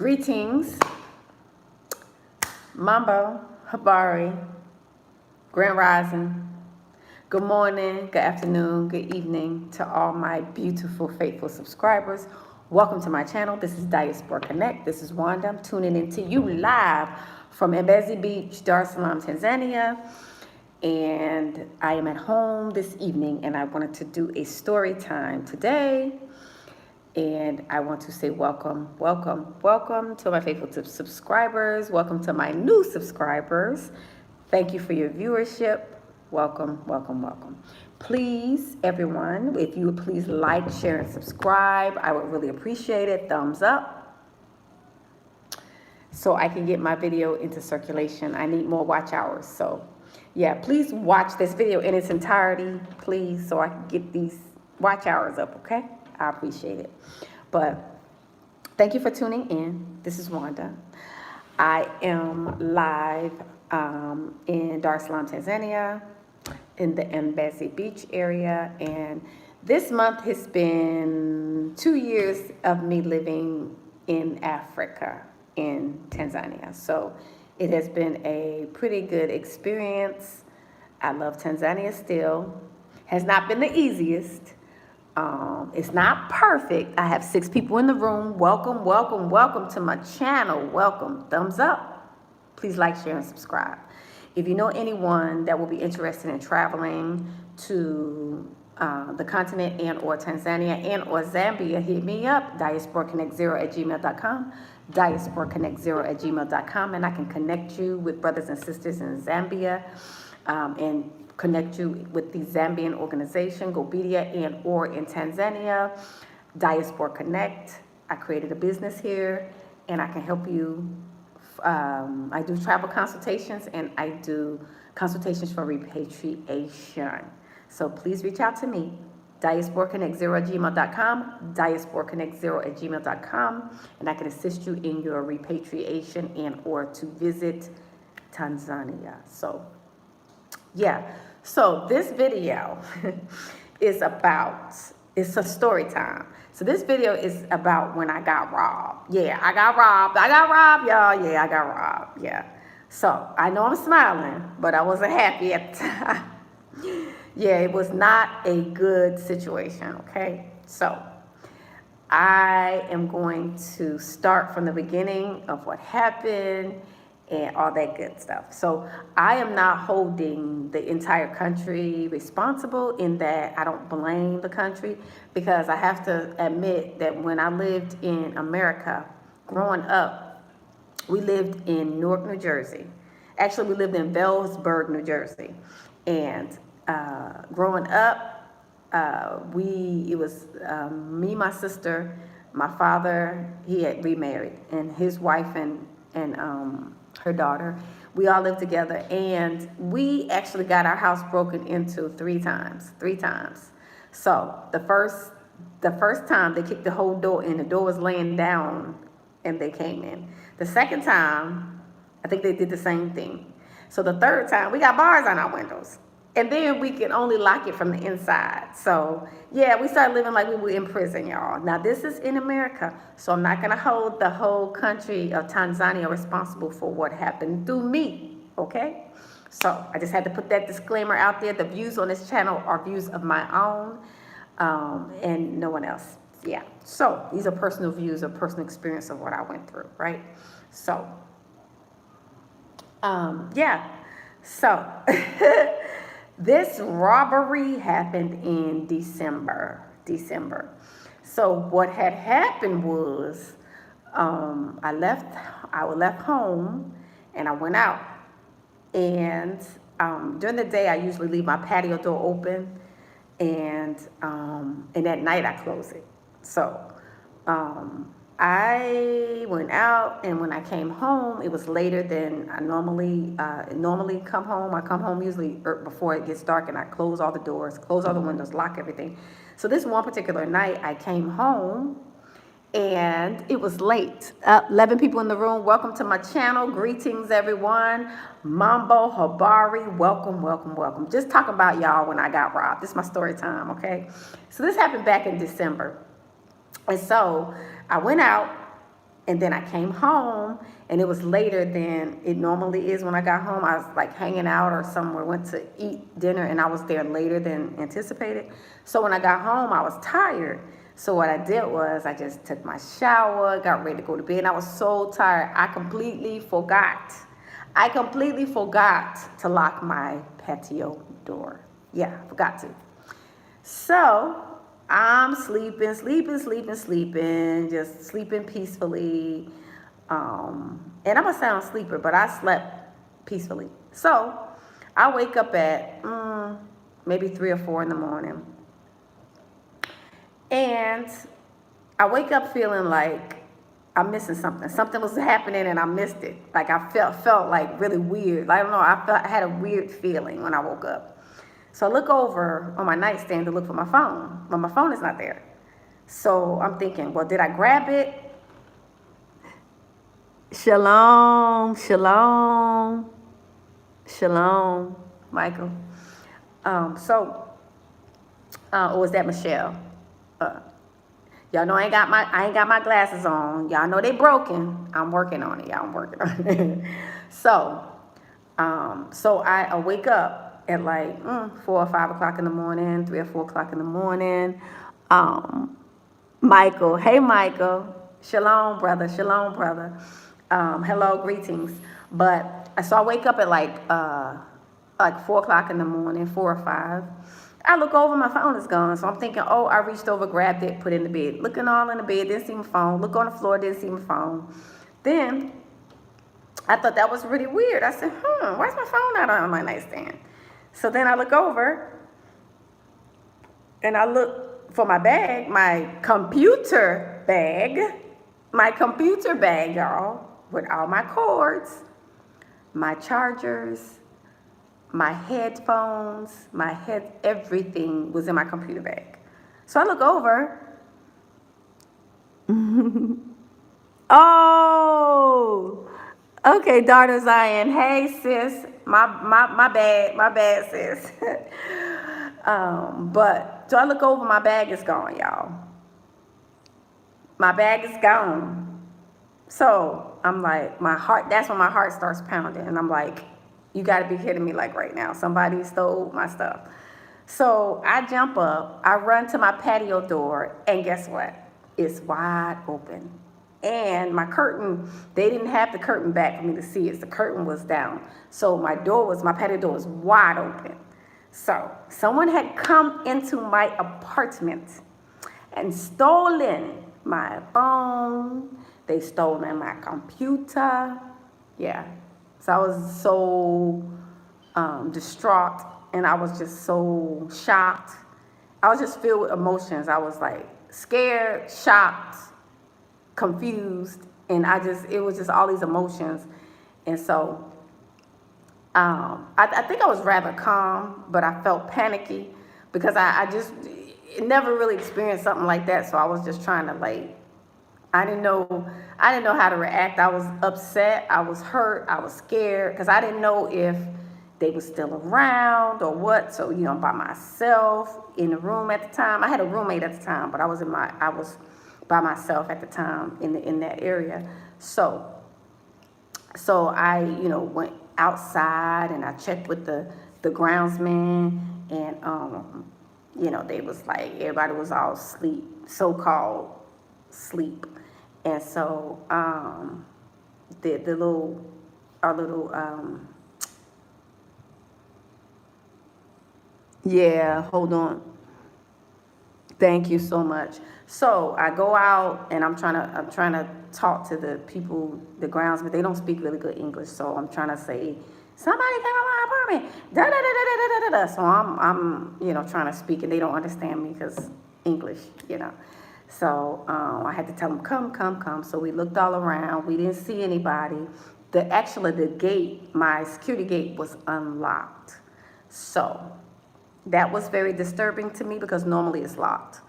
Greetings, Mambo, Habari, Grand Rising. Good morning, good afternoon, good evening to all my beautiful, faithful subscribers. Welcome to my channel. This is Diaspora Connect. This is Wanda. I'm tuning into you live from Mbezi Beach, Dar es Salaam, Tanzania. And I am at home this evening and I wanted to do a story time today. And I want to say welcome to my faithful subscribers. Welcome to my new subscribers. Thank you for your viewership. Welcome. Please, everyone, if you would please like, share, and subscribe, I would really appreciate it. Thumbs up so I can get my video into circulation. I need more watch hours. So yeah, please watch this video in its entirety, please, so I can get these watch hours up, okay? I appreciate it. But thank you for tuning in. This is Wanda. I am live in Dar es Salaam, Tanzania, in the Mbezi Beach area. And this month has been 2 years of me living in Africa, in Tanzania. So it has been a pretty good experience. I love Tanzania still. Has not been the easiest. It's not perfect. I have 6 people in the room. Welcome to my channel. Welcome. Thumbs up. Please like, share, and subscribe. If you know anyone that will be interested in traveling to the continent and or Tanzania and or Zambia, hit me up, diasporaconnect0@gmail.com, diasporaconnect0@gmail.com, and I can connect you with brothers and sisters in Zambia and connect you with the Zambian organization, Gobedia, and or in Tanzania, Diaspora Connect. I created a business here, and I can help you. I do travel consultations, and I do consultations for repatriation. So please reach out to me, diasporaconnect0@gmail.com, diasporaconnect0@gmail.com, and I can assist you in your repatriation and or to visit Tanzania. So yeah, so this video is about, it's a story time. So this video is about when I got robbed. Yeah, I got robbed, y'all. Yeah, I got robbed, yeah. So I know I'm smiling, but I wasn't happy at the time. Yeah, it was not a good situation, okay? So I am going to start from the beginning of what happened and all that good stuff. So I am not holding the entire country responsible in that I don't blame the country, because I have to admit that when I lived in America, growing up, we lived in Newark, New Jersey. Actually, we lived in Bellsburg, New Jersey. And growing up, it was me, my sister, my father, he had remarried, and his wife and her daughter. We all lived together, and we actually got our house broken into 3 times. So the first time they kicked the whole door in, the door was laying down and they came in. The second time, I think they did the same thing. So the third time, we got bars on our windows. And then we can only lock it from the inside. So yeah, we started living like we were in prison, y'all. Now this is in America, so I'm not gonna hold the whole country of Tanzania responsible for what happened through me, okay? So I just had to put that disclaimer out there. The views on this channel are views of my own and no one else. Yeah, so these are personal views or personal experience of what I went through, right? So, yeah, so this robbery happened in December. So what had happened was I left home and I went out. And during the day, I usually leave my patio door open, and at night I close it. So I went out, and when I came home, it was later than I normally come home. I come home usually before it gets dark, and I close all the doors, close all the windows, lock everything. So this one particular night, I came home, and it was late. 11 people in the room. Welcome to my channel. Greetings, everyone. Mambo, Habari, welcome. Just talking about y'all when I got robbed. This is my story time, okay? So this happened back in December. And so I went out, And then I came home, and it was later than it normally is when I got home. I was like hanging out or somewhere, went to eat dinner, and I was there later than anticipated. So when I got home, I was tired. So what I did was I just took my shower, got ready to go to bed. And I was so tired. I completely forgot to lock my patio door. Yeah, forgot to. So I'm sleeping, just sleeping peacefully. And I'm a sound sleeper, but I slept peacefully. So I wake up at maybe 3 or 4 in the morning. And I wake up feeling like I'm missing something. Something was happening and I missed it. Like I felt like really weird. I don't know, I had a weird feeling when I woke up. So I look over on my nightstand to look for my phone, but my phone is not there. So I'm thinking, well, did I grab it? Shalom, Michael. Or was that Michelle? Y'all know I ain't got my glasses on. Y'all know they broken. I'm working on it, y'all. I'm working on it. So I wake up at like 4 or 5 o'clock in the morning, 3 or 4 o'clock in the morning. Michael, hey Michael, shalom brother. Hello, greetings. But so I wake up at like 4 o'clock in the morning, 4 or 5. I look over, my phone is gone. So I'm thinking, oh, I reached over, grabbed it, put it in the bed. Looking all in the bed, didn't see my phone. Look on the floor, didn't see my phone. Then I thought that was really weird. I said, why's my phone not on my nightstand? So then I look over and I look for my bag, my computer bag, y'all, with all my cords, my chargers, my headphones, everything was in my computer bag. So I look over. Oh, okay, daughter Zion. Hey, sis. My bad, sis. But so I look over, my bag is gone, y'all. My bag is gone. So I'm like, that's when my heart starts pounding. And I'm like, you got to be kidding me, like right now. Somebody stole my stuff. So I jump up, I run to my patio door, and guess what? It's wide open. And my curtain, they didn't have the curtain back for me to see it. The curtain was down. So my patio door was wide open. So someone had come into my apartment and stolen my phone. They stolen my computer. Yeah. So I was so distraught, and I was just so shocked. I was just filled with emotions. I was like scared, shocked, confused, and it was just all these emotions. And so I think I was rather calm, but I felt panicky because I just never really experienced something like that. So I was just trying to I didn't know how to react. I was upset, I was hurt, I was scared because I didn't know if they were still around or what. So, I'm by myself in the room at the time. I had a roommate at the time, but I was by myself at the time in that area. So I, went outside and I checked with the groundsman, and they was like, everybody was all asleep, so-called sleep. And so yeah, hold on. Thank you so much. So I go out and I'm trying to talk to the people, the groundsmen. They don't speak really good English, so I'm trying to say, somebody came in my apartment. Da da da da da da da. So I'm trying to speak, and they don't understand me because English, So I had to tell them, come. So we looked all around. We didn't see anybody. The gate, my security gate, was unlocked. So that was very disturbing to me because normally it's locked.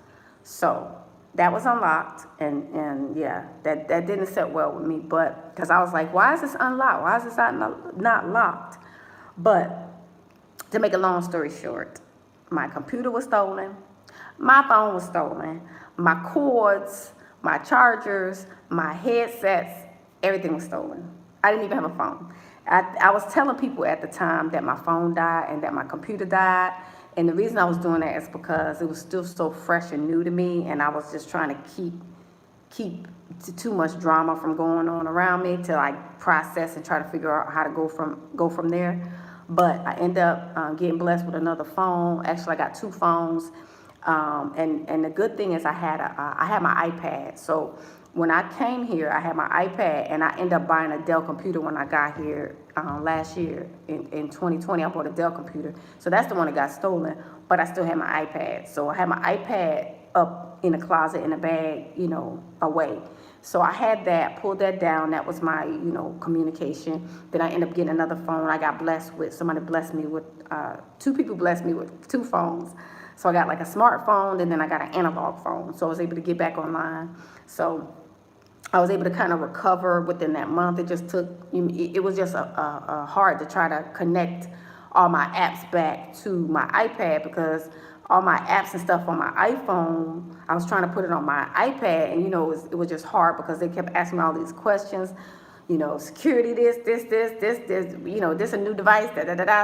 So that was unlocked, and yeah, that didn't sit well with me. But because I was like, why is this unlocked? Why is this not locked? But to make a long story short, my computer was stolen. My phone was stolen. My cords, my chargers, my headsets, everything was stolen. I didn't even have a phone. I was telling people at the time that my phone died and that my computer died. And the reason I was doing that is because it was still so fresh and new to me, and I was just trying to keep too much drama from going on around me to like process and try to figure out how to go from there. But I ended up getting blessed with another phone. Actually, I got two phones, and the good thing is I had my iPad. So when I came here, I had my iPad, and I ended up buying a Dell computer when I got here last year in 2020. I bought a Dell computer, so that's the one that got stolen. But I still had my iPad, so I had my iPad up in a closet in a bag, away. So I had that, pulled that down. That was my, communication. Then I ended up getting another phone. I got blessed with, somebody blessed me with, two people blessed me with two phones. So I got like a smartphone, and then I got an analog phone. So I was able to get back online. So I was able to kind of recover within that month. It just took, it was just hard to try to connect all my apps back to my iPad, because all my apps and stuff on my iPhone, I was trying to put it on my iPad, and it was just hard because they kept asking me all these questions, security, this, this a new device,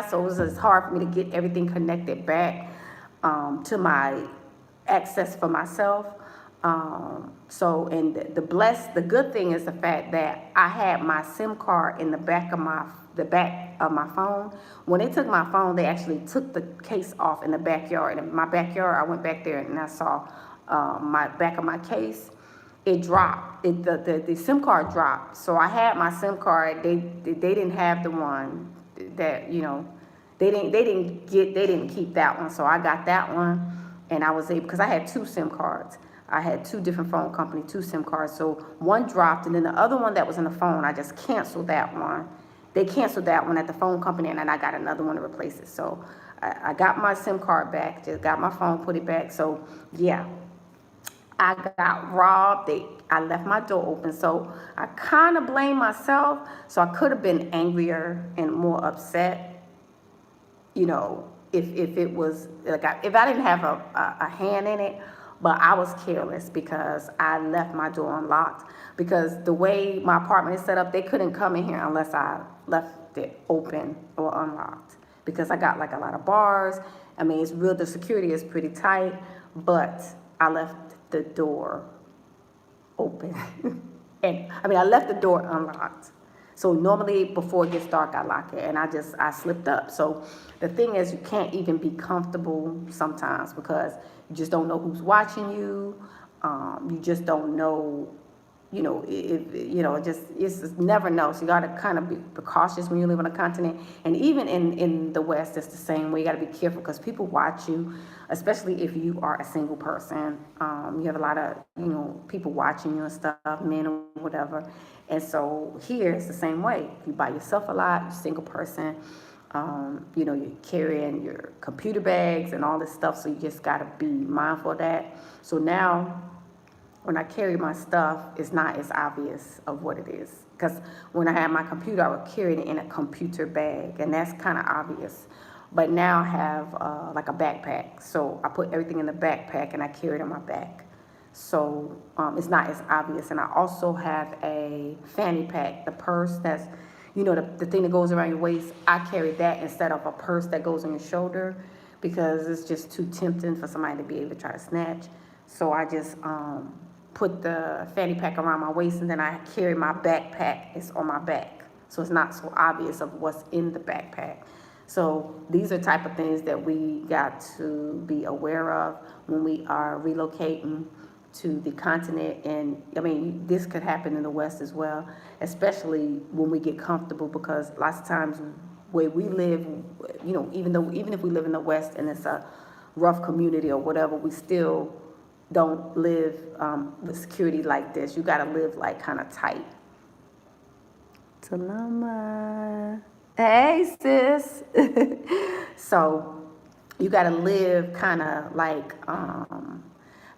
So it was just hard for me to get everything connected back to my access for myself. And the good thing is the fact that I had my SIM card in the back of my phone. When they took my phone, they actually took the case off in the backyard. And in my backyard, I went back there and I saw my back of my case. It dropped. The SIM card dropped. So I had my SIM card. They didn't have the one that they didn't keep that one. So I got that one, and I was able, because I had two SIM cards. I had two different phone companies, two SIM cards. So one dropped, and then the other one that was in the phone, I just canceled that one. They canceled that one at the phone company, and then I got another one to replace it. So I got my SIM card back, just got my phone, put it back. So yeah, I got robbed. I left my door open. So I kind of blame myself. So I could have been angrier and more upset, if it was like if I didn't have a hand in it. But I was careless because I left my door unlocked. Because the way my apartment is set up, they couldn't come in here unless I left it open or unlocked. Because I got like a lot of bars. I mean, the security is pretty tight, but I left the door open. I left the door unlocked. So normally before it gets dark, I lock it, and I slipped up. So the thing is, you can't even be comfortable sometimes because you just don't know who's watching you. You just don't know, it's just never know. So you got to kind of be cautious when you live on a continent. And even in the West, it's the same way. You got to be careful because people watch you, especially if you are a single person. You have a lot of, people watching you and stuff, men or whatever. And so here it's the same way. You by yourself a lot, you're a single person. You're carrying your computer bags and all this stuff, so you just got to be mindful of that. So now when I carry my stuff, it's not as obvious of what it is. Because when I had my computer, I would carry it in a computer bag, and that's kind of obvious. But now I have like a backpack. So I put everything in the backpack, and I carry it on my back. So it's not as obvious. And I also have a fanny pack, the purse that's, the thing that goes around your waist. I carry that instead of a purse that goes on your shoulder because it's just too tempting for somebody to be able to try to snatch. So I just put the fanny pack around my waist, and then I carry my backpack. It's on my back. So it's not so obvious of what's in the backpack. So these are type of things that we got to be aware of when we are relocating to the continent. And this could happen in the West as well, especially when we get comfortable, because lots of times where we live, even if we live in the West and it's a rough community or whatever, we still don't live with security like this. You got to live like kind of tight. Salama. Hey, sis. So you got to live kind of like,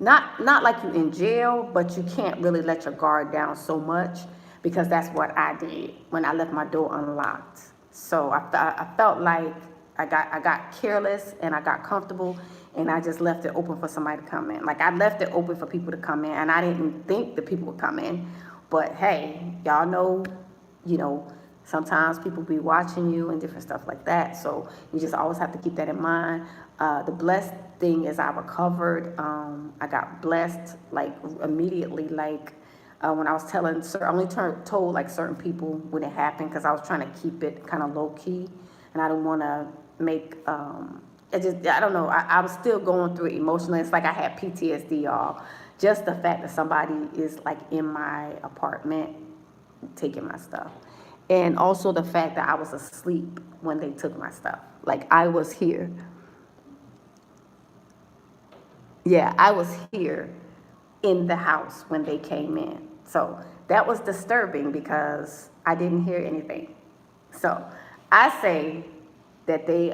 not like you in jail, but you can't really let your guard down so much, because that's what I did when I left my door unlocked. So I felt like I got careless and I got comfortable, and I just left it open for somebody to come in. Like, I left it open for people to come in, and I didn't think that people would come in. But hey, y'all know, sometimes people be watching you and different stuff like that. So you just always have to keep that in mind. The blessed thing is I recovered. I got blessed like immediately. Like when I was telling, I only told like certain people when it happened, because I was trying to keep it kind of low key, and I didn't want to make. I don't know. I was still going through it emotionally. It's like I had PTSD, y'all. Just the fact that somebody is like in my apartment taking my stuff. And also the fact that I was asleep when they took my stuff. Like, I was here. Yeah, I was here in the house when they came in. So that was disturbing because I didn't hear anything. So I say that they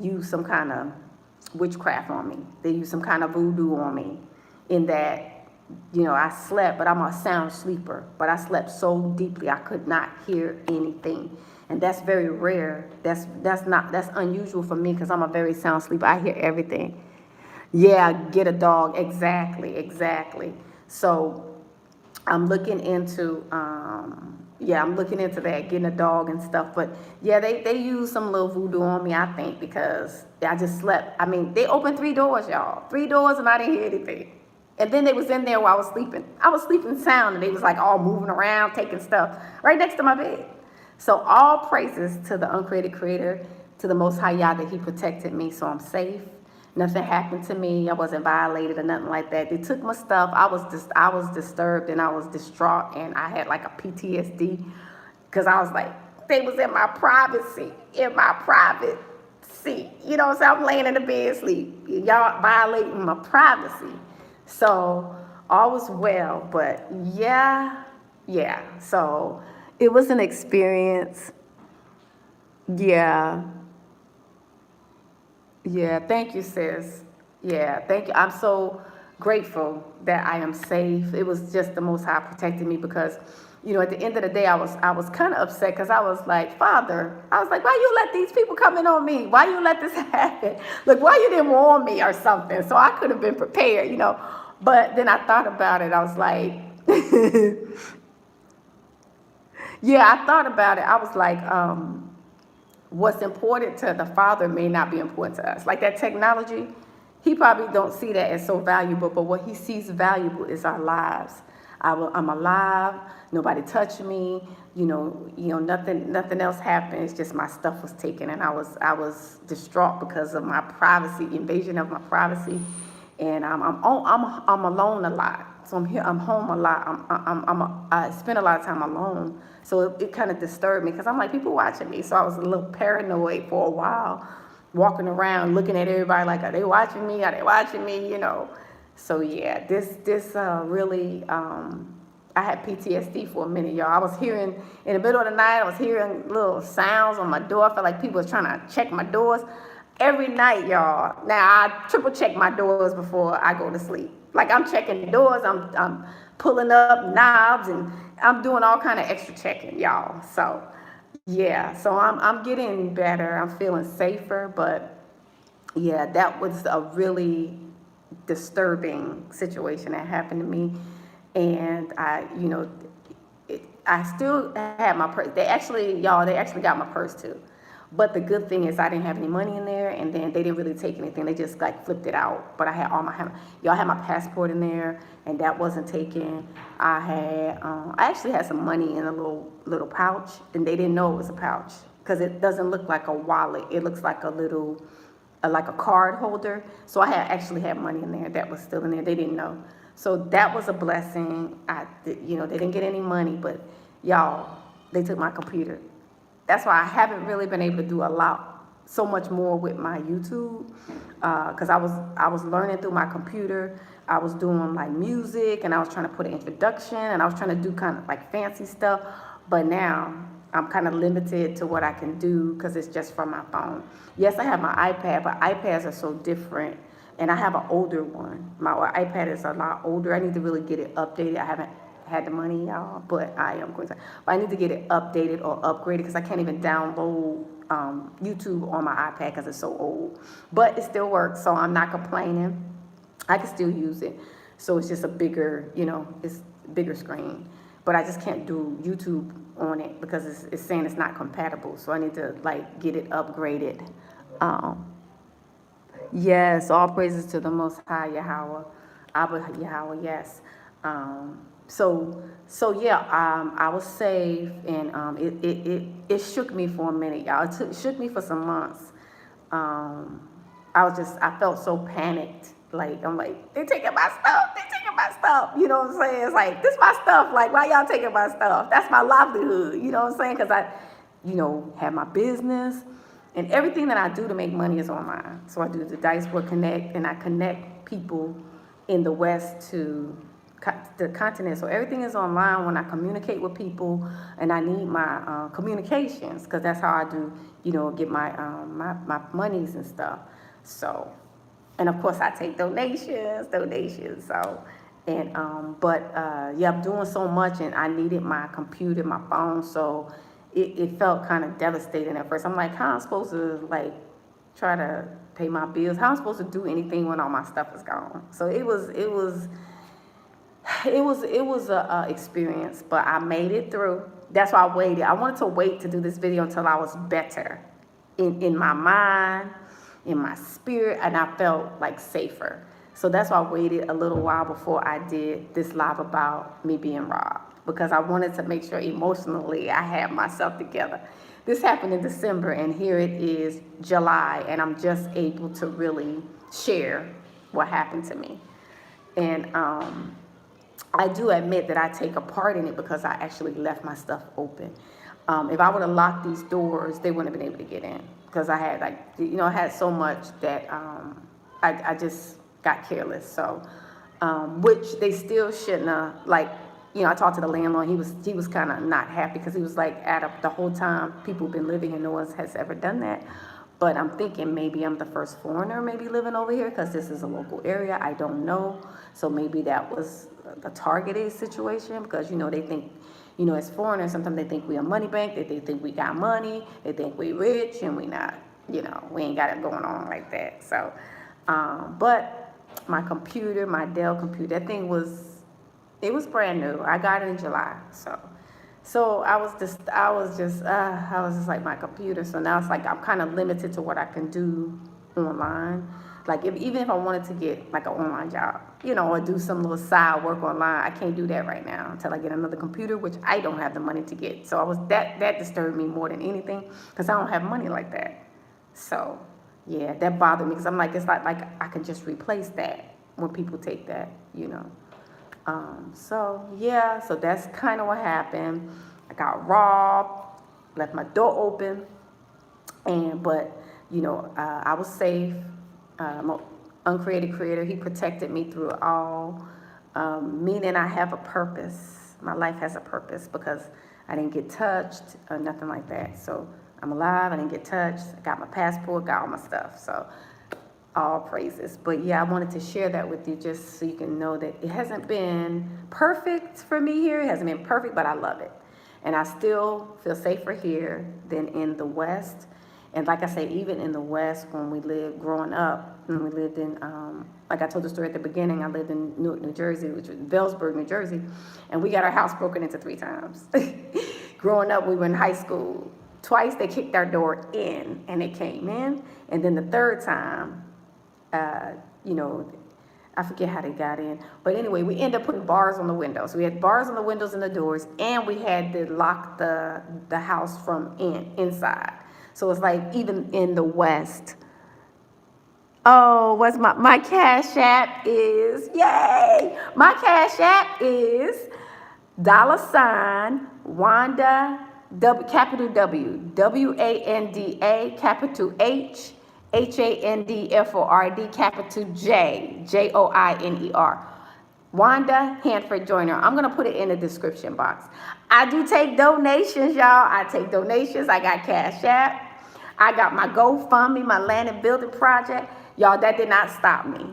used some kind of witchcraft on me. They used some kind of voodoo on me, in that, I slept, but I'm a sound sleeper. But I slept so deeply I could not hear anything, and that's very rare. That's unusual for me, because I'm a very sound sleeper. I hear everything. Yeah, get a dog. Exactly. So I'm looking into that, getting a dog and stuff. But yeah, they used some little voodoo on me, I think, because I just slept. I mean, they opened 3 doors, y'all. 3 doors, and I didn't hear anything. And then they was in there while I was sleeping. I was sleeping sound, and they was like all moving around, taking stuff right next to my bed. So all praises to the uncreated creator, to the Most High Yah, that he protected me, so I'm safe. Nothing happened to me. I wasn't violated or nothing like that. They took my stuff. I was disturbed, and I was distraught, and I had like a PTSD, because I was like, they was in my privacy, You know what I'm saying? I'm laying in the bed sleep. Y'all violating my privacy. So all was well, but yeah. So it was an experience. Yeah. Thank you, sis. Yeah, thank you. I'm so grateful that I am safe. It was just the Most High protecting me, because, at the end of the day, I was kind of upset, because I was like, Father, why you let these people come in on me? Why you let this happen? Look, why you didn't warn me or something? So I could have been prepared, But then I thought about it. I was like, I thought about it. I was like, what's important to the Father may not be important to us. Like that technology, he probably don't see that as so valuable, but what he sees valuable is our lives. I'm alive. Nobody touched me. Nothing else happened. It's just my stuff was taken, and I was distraught because of my privacy, invasion of my privacy, and I'm alone a lot. So I'm here. I'm home a lot. I spend a lot of time alone. So it kind of disturbed me, because I'm like, people watching me. So I was a little paranoid for a while, walking around looking at everybody like, are they watching me? Are they watching me? So yeah, this really, I had PTSD for a minute, y'all. I was hearing, in the middle of the night, I was hearing little sounds on my door. I felt like people was trying to check my doors every night, y'all. Now, I triple check my doors before I go to sleep. Like, I'm checking doors, I'm pulling up knobs, and I'm doing all kind of extra checking, y'all. So yeah, so I'm getting better. I'm feeling safer, but yeah, that was a really disturbing situation that happened to me. And I still had my purse. They actually got my purse too. But the good thing is I didn't have any money in there, and then they didn't really take anything. They just like flipped it out. But I had had my passport in there, and that wasn't taken. I actually had some money in a little pouch, and they didn't know it was a pouch, because it doesn't look like a wallet. It looks like a little, like a card holder. So I actually had money in there that was still in there. They didn't know. So that was a blessing. They didn't get any money, but y'all, they took my computer. That's why I haven't really been able to do so much more with my YouTube, because I was learning through my computer. I was doing like music, and I was trying to put an introduction, and I was trying to do kind of like fancy stuff. But now I'm kind of limited to what I can do, because it's just from my phone. Yes, I have my iPad, but iPads are so different, and I have an older one. My iPad is a lot older. I need to really get it updated. I haven't had the money, y'all, but I am going to. But I need to get it updated or upgraded, because I can't even download YouTube on my iPad because it's so old. But it still works, so I'm not complaining. I can still use it. So it's just a bigger, it's bigger screen. But I just can't do YouTube on it because it's saying it's not compatible. So I need to like get it upgraded. Yes, all praises to the Most High Yahweh, Abba Yahweh. Yes. So yeah. I was safe, and it shook me for a minute, y'all. It shook me for some months. I felt so panicked. Like, I'm like, they taking my stuff. They taking my stuff. You know what I'm saying? It's like, this my stuff. Like, why y'all taking my stuff? That's my livelihood. You know what I'm saying? Because I, have my business. And everything that I do to make money is online. So I do the Diaspora Connect, and I connect people in the West to the continent. So everything is online when I communicate with people, and I need my communications, because that's how I do, get my my monies and stuff. So, and of course I take donations. So, and yeah, I'm doing so much, and I needed my computer, my phone. So it felt kind of devastating at first. I'm like, how am I supposed to like try to pay my bills? How am I supposed to do anything when all my stuff is gone? So it was a experience, but I made it through. That's why I waited. I wanted to wait to do this video until I was better in my mind, in my spirit, and I felt like safer. So that's why I waited a little while before I did this live about me being robbed, because I wanted to make sure emotionally I had myself together. This happened in December, and here it is July, and I'm just able to really share what happened to me. And I do admit that I take a part in it because I actually left my stuff open. If I would have locked these doors, they wouldn't have been able to get in, because I had I had so much that I just got careless. So, which they still shouldn't have, I talked to the landlord. He was kind of not happy, because he was like, out of the whole time people have been living here, no one has ever done that. But I'm thinking maybe I'm the first foreigner maybe living over here, because this is a local area. I don't know. So maybe that was the targeted situation, because, they think, as foreigners, sometimes they think we a money bank. They think we got money. They think we rich, and we not, we ain't got it going on like that. So, but my computer, my Dell computer, that thing was brand new. I got it in July. So I was just like, my computer. So now it's like I'm kind of limited to what I can do online. Like even if I wanted to get like an online job, or do some little side work online, I can't do that right now until I get another computer, which I don't have the money to get. So that disturbed me more than anything, because I don't have money like that. So yeah, that bothered me, because I'm like, it's not like I can just replace that when people take that, So yeah, so that's kind of what happened. I got robbed, left my door open, but I was safe. I'm an uncreated creator. He protected me through it all, meaning I have a purpose. My life has a purpose, because I didn't get touched or nothing like that. So I'm alive. I didn't get touched. I got my passport, got all my stuff. So all praises. But yeah, I wanted to share that with you, just so you can know that it hasn't been perfect for me here. It hasn't been perfect, but I love it. And I still feel safer here than in the West. And like I say, even in the West, when we lived growing up, when we lived in, like I told the story at the beginning, I lived in Newark, New Jersey, which was Bellsburg, New Jersey, and we got our house broken into 3 times. Growing up, we were in high school. Twice they kicked our door in, and they came in, and then the third time, I forget how they got in. But anyway, we ended up putting bars on the windows. We had bars on the windows and the doors, and we had to lock the house from inside. So it's like, even in the West. Oh, what's my Cash App is, yay! My Cash App is $ Wanda, capital W, WANDA, capital H, HANDFORD, capital J, JOINER. WandaHandfordJoiner. I'm going to put it in the description box. I do take donations, y'all. I take donations. I got Cash App. I got my GoFundMe, my land and building project. Y'all, that did not stop me.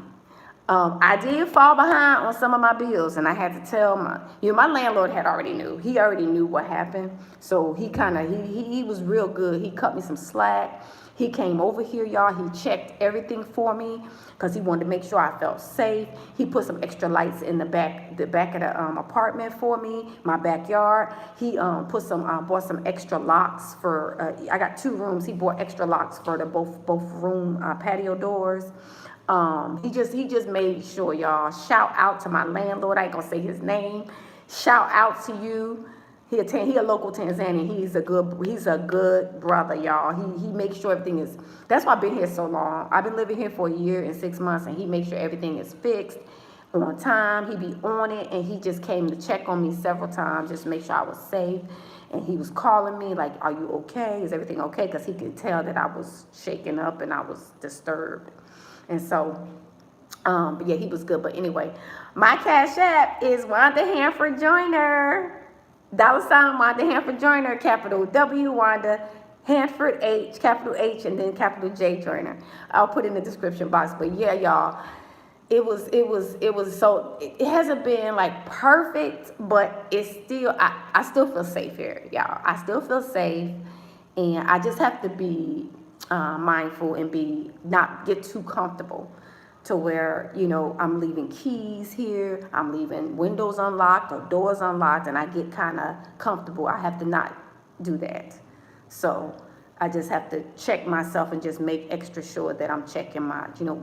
I did fall behind on some of my bills, and I had to tell my landlord had already knew. He already knew what happened, so he was real good. He cut me some slack. He came over here, y'all. He checked everything for me because he wanted to make sure I felt safe. He put some extra lights in the back of the apartment for me, my backyard. He bought some extra locks for. I got 2 rooms. He bought extra locks for the both room patio doors. He just made sure, y'all. Shout out to my landlord. I ain't gonna say his name. Shout out to you. He a local Tanzanian. He's a good brother, y'all. He makes sure everything is. That's why I've been here so long. I've been living here for a year and 6 months, and he makes sure everything is fixed on time. He be on it, and he just came to check on me several times, just to make sure I was safe. And he was calling me like, "Are you okay? Is everything okay?" Because he could tell that I was shaken up and I was disturbed. And so, but yeah, he was good. But anyway, my Cash App is WandaHandfordJoiner. $ WandaHandfordJoiner, capital W, Wanda, Handford H, capital H, and then capital J Joiner. I'll put it in the description box. But yeah, y'all, it was so, it hasn't been like perfect, but it's still, I still feel safe here, y'all. I still feel safe, and I just have to be mindful and not get too comfortable to where, I'm leaving keys here, I'm leaving windows unlocked or doors unlocked, and I get kind of comfortable. I have to not do that. So I just have to check myself and just make extra sure that I'm checking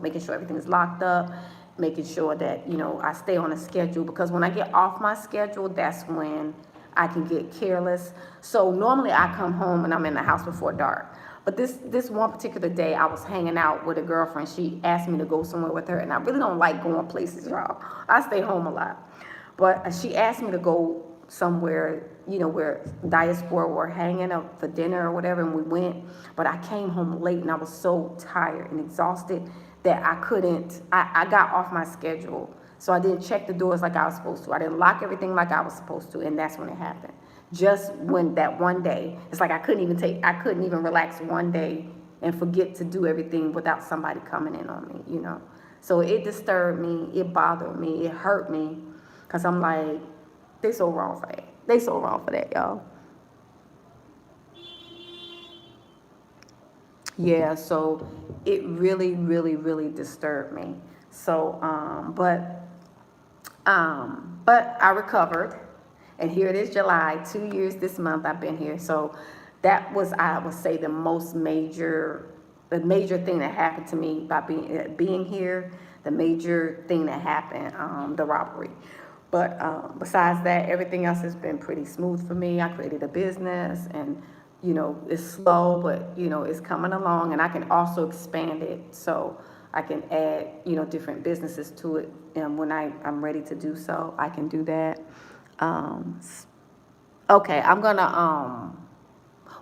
making sure everything is locked up, making sure that, I stay on a schedule, because when I get off my schedule, that's when I can get careless. So normally I come home and I'm in the house before dark. But this one particular day, I was hanging out with a girlfriend. She asked me to go somewhere with her, and I really don't like going places, y'all. I stay home a lot. But she asked me to go somewhere, where diaspora were hanging out for dinner or whatever, and we went. But I came home late, and I was so tired and exhausted that I couldn't, I got off my schedule. So I didn't check the doors like I was supposed to. I didn't lock everything like I was supposed to, and that's when it happened. Just when that one day, it's like I couldn't even relax one day and forget to do everything without somebody coming in on me, So it disturbed me, it bothered me, it hurt me, because I'm like, they so wrong for that. They so wrong for that, y'all. Yeah, so it really, really, really disturbed me. So, but I recovered. And here it is, July, 2 years this month I've been here. So that was, I would say, the major thing that happened to me by being here. The major thing that happened, the robbery. But besides that, everything else has been pretty smooth for me. I created a business, and it's slow, but it's coming along, and I can also expand it, so I can add different businesses to it. And when I'm ready to do so, I can do that. Okay, I'm gonna,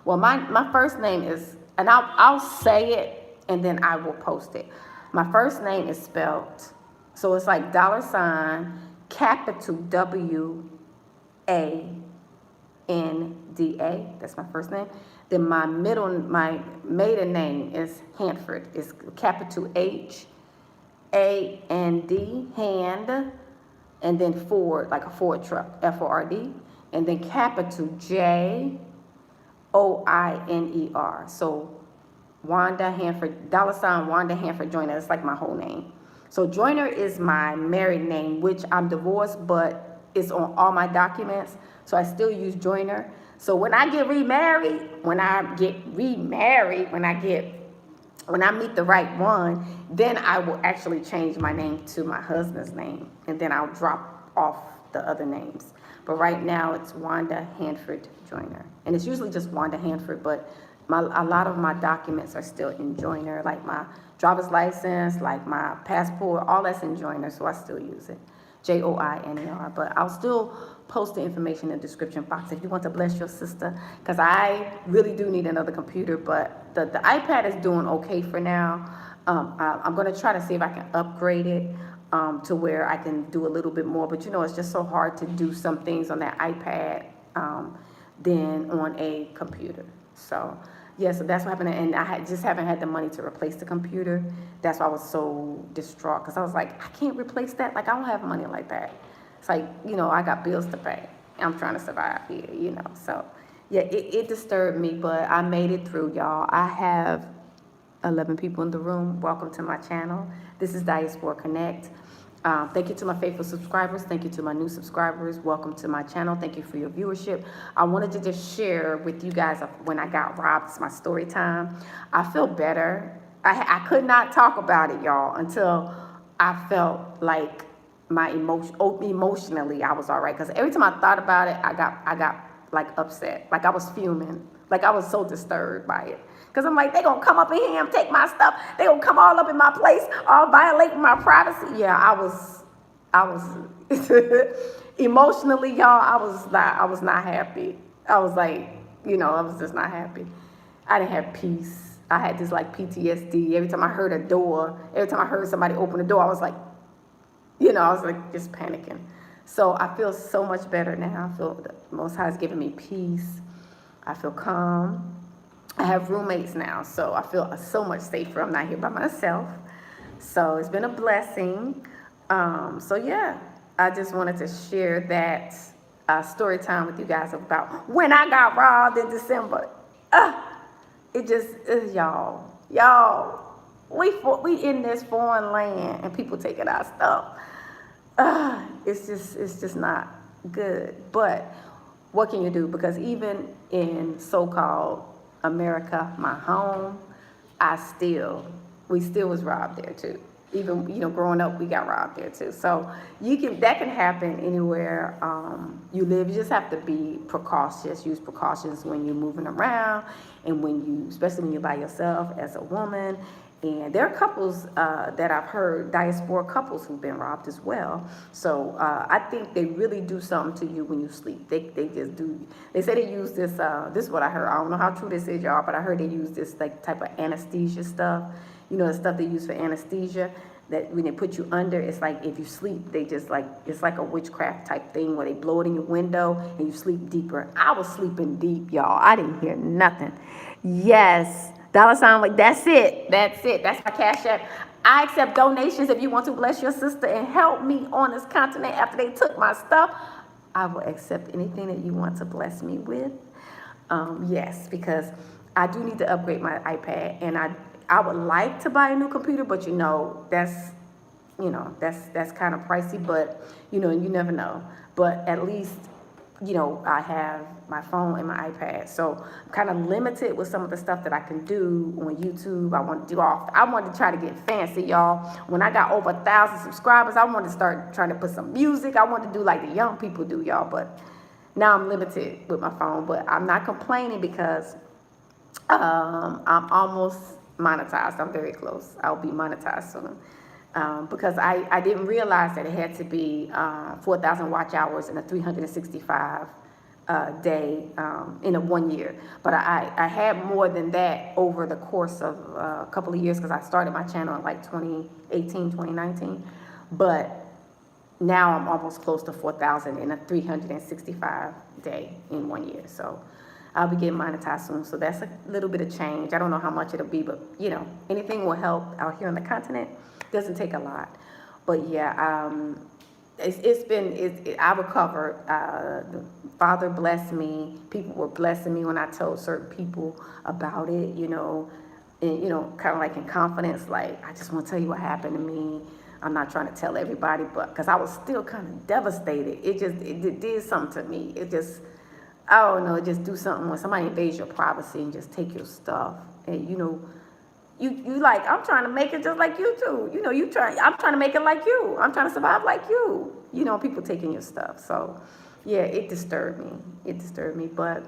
well, my first name is, and I'll say it, and then I will post it. My first name is spelled, so it's like $ capital WANDA. That's my first name. Then my maiden name is Handford. It's capital HAND, hand. And then Ford, like a Ford truck, FORD, and then capital JOINER. So Wanda Handford, $ Wanda Handford Joiner. It's like my whole name. So Joiner is my married name, which I'm divorced, but it's on all my documents. So I still use Joiner. So when I remarried, when I meet the right one, then I will actually change my name to my husband's name, and then I'll drop off the other names. But right now it's WandaHandfordJoiner, and it's usually just Wanda Handford, but a lot of my documents are still in Joiner, like my driver's license, like my passport, all that's in Joiner, so I still use it. JOINER, but I'll still post the information in the description box if you want to bless your sister, because I really do need another computer, but the iPad is doing okay for now. I'm going to try to see if I can upgrade it to where I can do a little bit more, but it's just so hard to do some things on that iPad than on a computer. So Yeah, so that's what happened, and just haven't had the money to replace the computer. That's why I was so distraught, because I was like, I can't replace that. Like, I don't have money like that. It's like, I got bills to pay. I'm trying to survive here. So, yeah, it disturbed me, but I made it through, y'all. I have 11 people in the room. Welcome to my channel. This is Diaspora Connect. Thank you to my faithful subscribers. Thank you to my new subscribers. Welcome to my channel. Thank you for your viewership. I wanted to just share with you guys when I got robbed. It's my story time. I feel better. I could not talk about it, y'all, until I felt like emotionally I was all right. Because every time I thought about it, I got like upset. Like I was fuming. Like I was so disturbed by it. Because I'm like, they going to come up in here and take my stuff. They going to come all up in my place, all violating my privacy. Yeah, I was emotionally, y'all, I was not happy. I was like, I was just not happy. I didn't have peace. I had this like PTSD. Every time I heard a door, every time I heard somebody open the door, I was like, I was like just panicking. So I feel so much better now. I feel the Most High is giving me peace. I feel calm. I have roommates now, so I feel so much safer. I'm not here by myself. So it's been a blessing. So yeah, I just wanted to share that story time with you guys about when I got robbed in December. It just, y'all, we in this foreign land and people taking our stuff. It's just not good. But what can you do? Because even in so-called America, my home, we still was robbed there too. Even, growing up, we got robbed there too. So that can happen anywhere you live. You just have to be precautious, use precautions when you're moving around and especially when you're by yourself as a woman. And there are couples that I've heard, diaspora couples who've been robbed as well. So I think they really do something to you when you sleep. They just do. They say they use this, this is what I heard. I don't know how true this is, y'all, but I heard they use this like type of anesthesia stuff. The stuff they use for anesthesia, that when they put you under, it's like if you sleep, they just like, it's like a witchcraft type thing where they blow it in your window and you sleep deeper. I was sleeping deep, y'all. I didn't hear nothing. Yes. $, like, that's it. That's my Cashapp. I accept donations if you want to bless your sister and help me on this continent after they took my stuff. I will accept anything that you want to bless me with. Yes, because I do need to upgrade my iPad, and I would like to buy a new computer, but that's kind of pricey, but you never know. But at least I have my phone and my iPad, so I'm kind of limited with some of the stuff that I can do on YouTube. I want to try to get fancy, y'all. When I got over 1,000 subscribers, I wanted to start trying to put some music. I want to do like the young people do, y'all. But now I'm limited with my phone, but I'm not complaining because I'm almost monetized. I'm very close. I'll be monetized soon. Because I didn't realize that it had to be 4,000 watch hours in a 365 day in a 1 year. But I had more than that over the course of a couple of years, because I started my channel in like 2018, 2019. But now I'm almost close to 4,000 in a 365 day in 1 year. So I'll be getting monetized soon. So that's a little bit of change. I don't know how much it'll be, but anything will help out here on the continent. Doesn't take a lot. But yeah, I recovered. The Father blessed me. People were blessing me when I told certain people about it, and kind of like in confidence, like, I just want to tell you what happened to me. I'm not trying to tell everybody, but because I was still kind of devastated. It did something to me. It just, I don't know, it just do something when somebody invades your privacy and just take your stuff. And you like, I'm trying to make it just like you too. I'm trying to make it like you. I'm trying to survive like you. People taking your stuff. So yeah, it disturbed me. But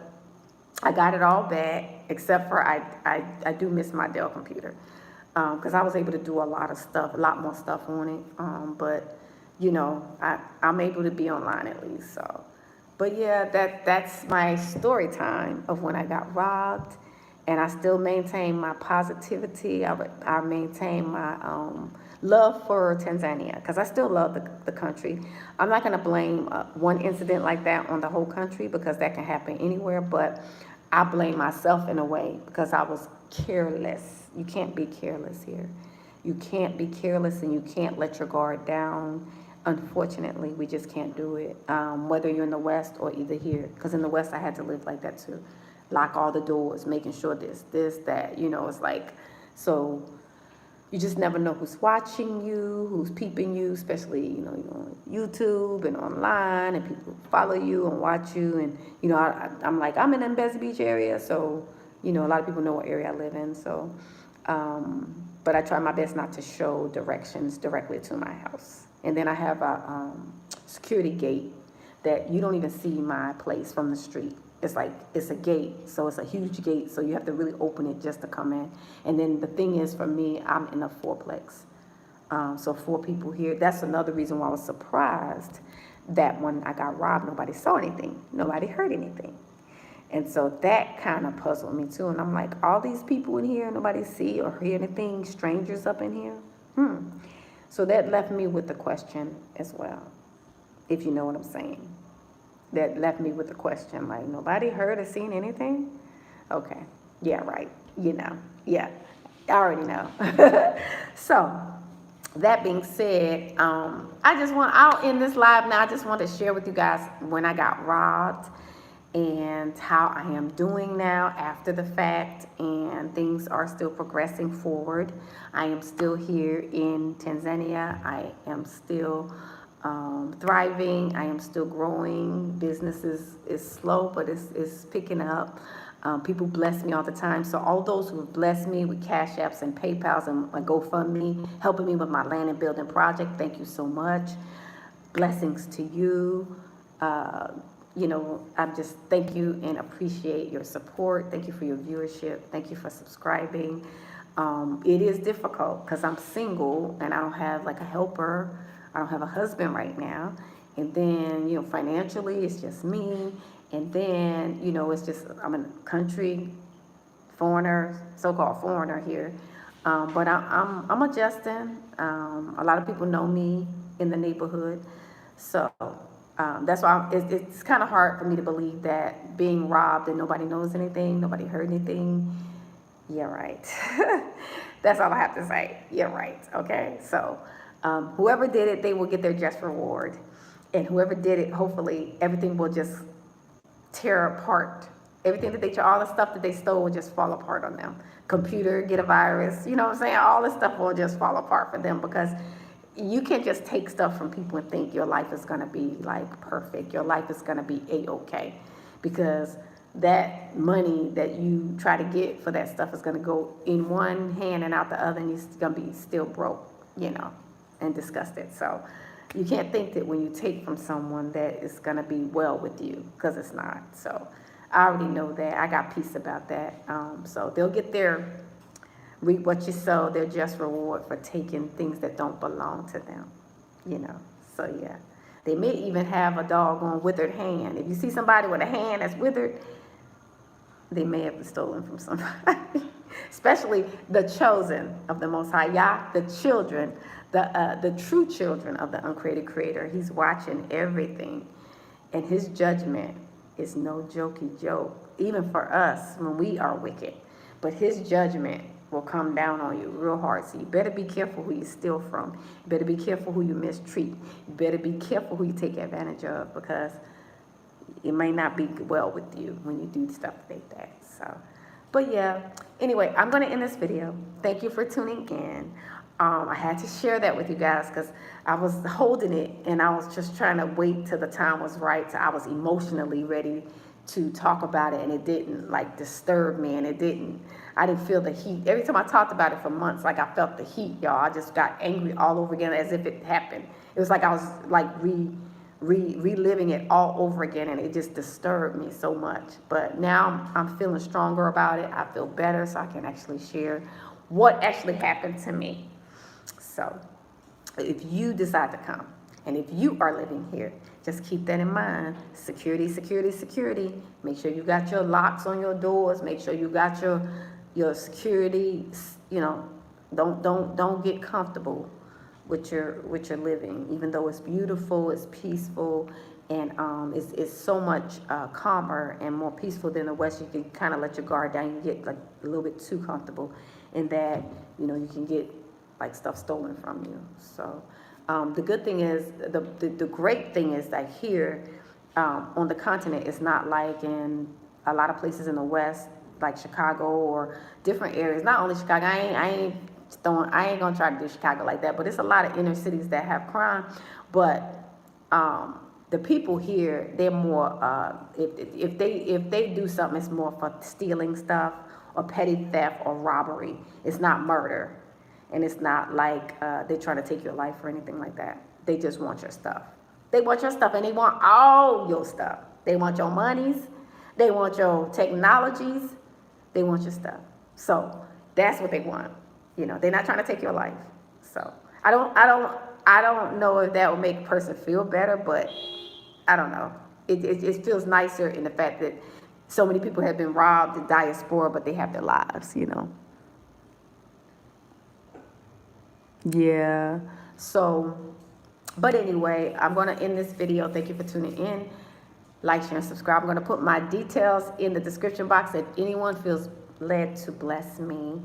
I got it all back, except for I do miss my Dell computer. Because I was able to do a lot more stuff on it. But I'm able to be online at least. So, but yeah, that's my story time of when I got robbed. And I still maintain my positivity. I maintain my love for Tanzania, because I still love the country. I'm not going to blame one incident like that on the whole country, because that can happen anywhere. But I blame myself in a way because I was careless. You can't be careless here. You can't be careless, and you can't let your guard down. Unfortunately, we just can't do it, whether you're in the West or either here. Because in the West, I had to live like that too. Lock all the doors, making sure this, that, it's like, so you just never know who's watching you, who's peeping you, especially, on YouTube and online, and people follow you and watch you. And, I'm in the Mbezi Beach area, so, a lot of people know what area I live in. So, but I try my best not to show directions directly to my house. And then I have a security gate that you don't even see my place from the street. It's like, it's a gate, so it's a huge gate, so you have to really open it just to come in. And then the thing is, for me, I'm in a fourplex. So 4 people here. That's another reason why I was surprised that when I got robbed, nobody saw anything. Nobody heard anything. And so that kind of puzzled me too. And I'm like, all these people in here, nobody see or hear anything, strangers up in here? So that left me with the question as well, if you know what I'm saying. That left me with the question, like, nobody heard or seen anything? Okay, yeah, right, yeah, I already know. So, that being said, I'll end this live now. I just want to share with you guys when I got robbed and how I am doing now after the fact, and things are still progressing forward. I am still here in Tanzania. I am still thriving. I am still growing. Business is slow, but it's picking up. People bless me all the time. So all those who have blessed me with Cash Apps and PayPals and my GoFundMe, helping me with my land and building project, thank you so much. Blessings to you. I just thank you and appreciate your support. Thank you for your viewership. Thank you for subscribing. It is difficult because I'm single and I don't have like a helper. I don't have a husband right now. And then, financially, it's just me. And then, it's just, I'm a country foreigner, so-called foreigner here. But I'm adjusting. A lot of people know me in the neighborhood. So that's why it's kind of hard for me to believe that being robbed and nobody knows anything, nobody heard anything. Yeah, right. That's all I have to say. Yeah, right. Okay. So whoever did it, they will get their just reward. And whoever did it, hopefully everything will just tear apart. Everything that all the stuff that they stole will just fall apart on them. Computer, get a virus, you know what I'm saying? All this stuff will just fall apart for them, because you can't just take stuff from people and think your life is going to be like perfect. Your life is going to be a-okay, because that money that you try to get for that stuff is going to go in one hand and out the other, and you're going to be still broke, and disgusted. So you can't think that when you take from someone that it's going to be well with you, because it's not. So I already know that. I got peace about that. So they'll get reap what you sow, their just reward for taking things that don't belong to them, So yeah, they may even have a doggone withered hand. If you see somebody with a hand that's withered, they may have been stolen from somebody. Especially the chosen of the Most High Yah, the children, the true children of the uncreated Creator. He's watching everything, and His judgment is no jokey joke, even for us when we are wicked. But His judgment will come down on you real hard. So you better be careful who you steal from. You better be careful who you mistreat. You better be careful who you take advantage of, because it may not be well with you when you do stuff like that. So, but yeah, anyway, I'm going to end this video. Thank you for tuning in. I had to share that with you guys because I was holding it and I was just trying to wait till the time was right. So I was emotionally ready to talk about it, and it didn't like disturb me, and I didn't feel the heat. Every time I talked about it for months, like I felt the heat, y'all. I just got angry all over again as if it happened. It was like I was like reliving it all over again, and it just disturbed me so much. But now I'm feeling stronger about it. I feel better, so I can actually share what actually happened to me. So if you decide to come, and if you are living here, just keep that in mind. Security, security, security. Make sure you got your locks on your doors. Make sure you got your security. Don't get comfortable with your living, even though it's beautiful, it's peaceful, And it's so much calmer and more peaceful than the West. You can kind of let your guard down. You get like a little bit too comfortable in that, you know, you can get like stuff stolen from you. So the good thing is, the great thing is that here on the continent, it's not like in a lot of places in the West, like Chicago or different areas. Not only Chicago, I ain't gonna try to do Chicago like that, but it's a lot of inner cities that have crime. But the people here, they're more if they do something, it's more for stealing stuff or petty theft or robbery. It's not murder, and it's not like they're trying to take your life or anything like that. They just want your stuff. They want your stuff, and they want all your stuff. They want your monies. They want your technologies. They want your stuff. So that's what they want. You know, they're not trying to take your life. So I don't know if that will make a person feel better, but I don't know. It feels nicer in the fact that so many people have been robbed in diaspora, but they have their lives, you know. Yeah. So, but anyway, I'm going to end this video. Thank you for tuning in. Like, share, and subscribe. I'm going to put my details in the description box. If anyone feels led to bless me,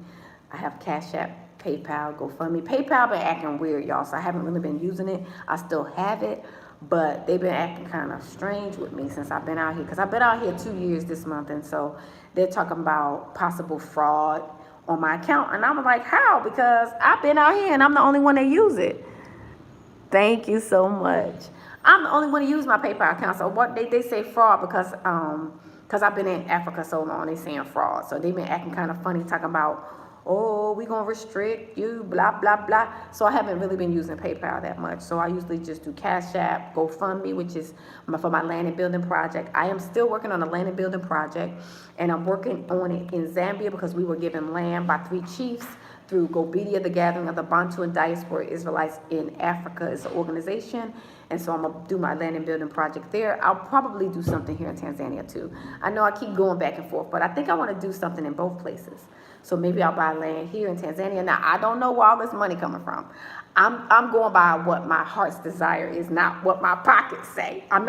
I have Cashapp, PayPal, GoFundMe. PayPal been acting weird, y'all, so I haven't really been using it. I still have it, but they've been acting kind of strange with me since I've been out here, because I've been out here 2 years this month, and so they're talking about possible fraud on my account, and I'm like, how? Because I've been out here and I'm the only one that use it. Thank you so much. I'm the only one to use my PayPal account. So what they say fraud because I've been in Africa so long, they saying fraud. So they've been acting kind of funny, talking about, oh, we gonna restrict you, blah, blah, blah. So I haven't really been using PayPal that much. So I usually just do Cash App, GoFundMe, which is for my land and building project. I am still working on a land and building project, and I'm working on it in Zambia because we were given land by 3 chiefs through Gobedia, the Gathering of the Bantu and Diaspora Israelites in Africa. It's an organization, and so I'm going to do my land and building project there. I'll probably do something here in Tanzania too. I know I keep going back and forth, but I think I want to do something in both places. So maybe I'll buy land here in Tanzania. Now, I don't know where all this money coming from. I'm going by what my heart's desire is, not what my pockets say. I'm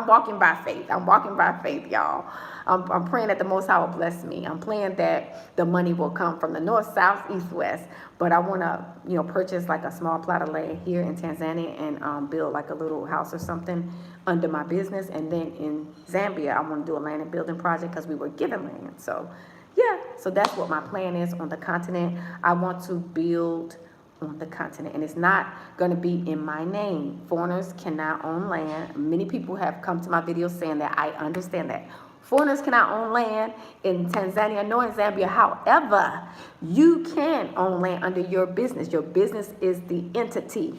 walking by faith. I'm walking by faith, y'all. I'm praying that the Most High will bless me. I'm praying that the money will come from the north, south, east, west. But I want to, you know, purchase like a small plot of land here in Tanzania and build like a little house or something under my business. And then in Zambia, I want to do a land and building project because we were given land. So, yeah. So that's what my plan is on the continent. I want to build on the continent, and it's not going to be in my name. Foreigners cannot own land. Many people have come to my videos saying that. I understand that. Foreigners cannot own land in Tanzania nor in Zambia. However, you can own land under your business. Your business is the entity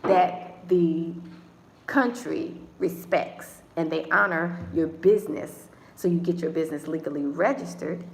that the country respects, and they honor your business. So you get your business legally registered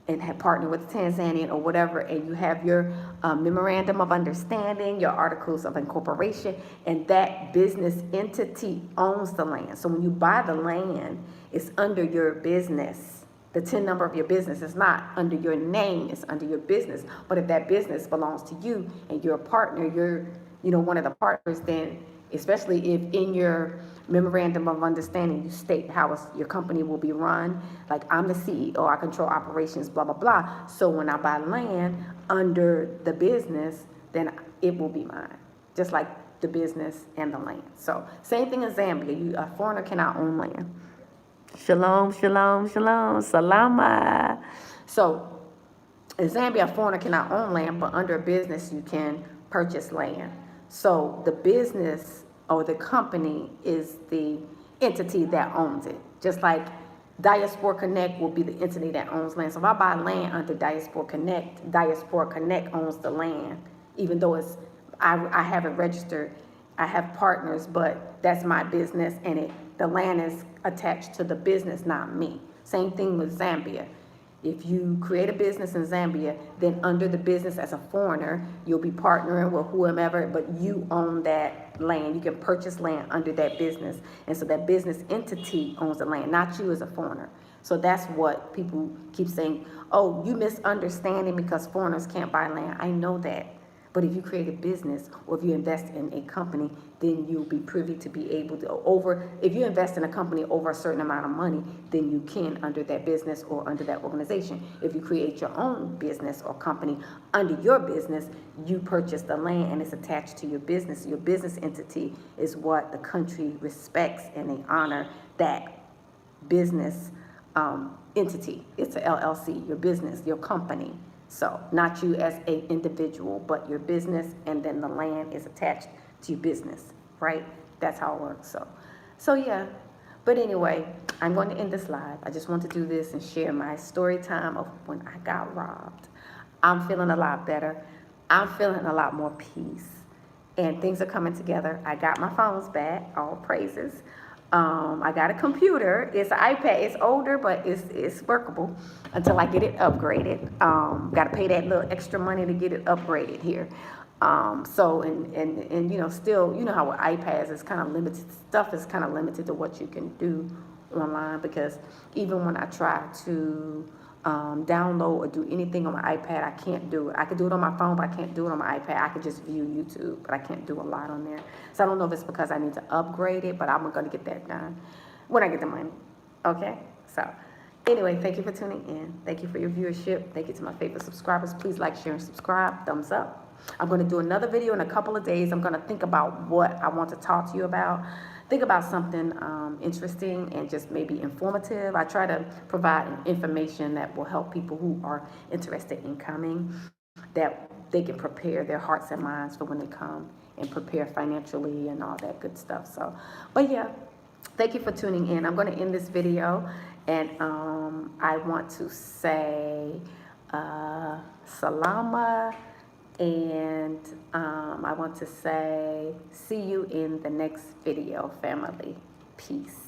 and have partnered with Tanzanian or whatever, and you have your memorandum of understanding, your articles of incorporation, and that business entity owns the land. So when you buy the land, it's under your business. The TIN number of your business is not under your name, it's under your business. But if that business belongs to you and you're a partner, you're, you know, one of the partners, then especially if in your memorandum of understanding you state how your company will be run, like I'm the CEO, I control operations, blah, blah, blah. So when I buy land under the business, then it will be mine, just like the business and the land. So same thing in Zambia. A foreigner cannot own land. Shalom, shalom, shalom, salama. So in Zambia, a foreigner cannot own land, but under a business you can purchase land. So the business or the company is the entity that owns it. Just like Diaspora Connect will be the entity that owns land. So if I buy land under Diaspora Connect owns the land, even though I have it registered. I have partners, but that's my business, and the land is attached to the business, not me. Same thing with Zambia. If you create a business in Zambia, then under the business as a foreigner, you'll be partnering with whomever, but you own that land. You can purchase land under that business. And so that business entity owns the land, not you as a foreigner. So that's what people keep saying, oh, you misunderstanding because foreigners can't buy land. I know that. But if you create a business or if you invest in a company, then you'll be privy to be able to if you invest in a company over a certain amount of money, then you can under that business or under that organization. If you create your own business or company under your business, you purchase the land and it's attached to your business. Your business entity is what the country respects and they honor that business entity. It's a LLC, your business, your company. So not you as an individual, but your business, and then the land is attached to your business, right? That's how it works. So yeah. But anyway, I'm going to end this live. I just want to do this and share my story time of when I got robbed. I'm feeling a lot better. I'm feeling a lot more peace. And things are coming together. I got my phones back, all praises. I got a computer. It's an iPad. It's older, but it's workable until I get it upgraded. Got to pay that little extra money to get it upgraded here. So you know, still, you know how with iPads is kind of limited. Stuff is kind of limited to what you can do online, because even when I try to download or do anything on my iPad, I can't do it. I could do it on my phone, but I can't do it on my iPad. I could just view YouTube, but I can't do a lot on there. So I don't know if it's because I need to upgrade it, but I'm going to get that done when I get the money. Okay? So anyway, thank you for tuning in. Thank you for your viewership. Thank you to my favorite subscribers. Please like, share, and subscribe. Thumbs up. I'm going to do another video in a couple of days. I'm going to think about what I want to talk to you about. Think about something interesting and just maybe informative. I try to provide information that will help people who are interested in coming, that they can prepare their hearts and minds for when they come and prepare financially and all that good stuff. So, but yeah, thank you for tuning in. I'm going to end this video, and I want to say salama. And I want to say, see you in the next video, family. Peace.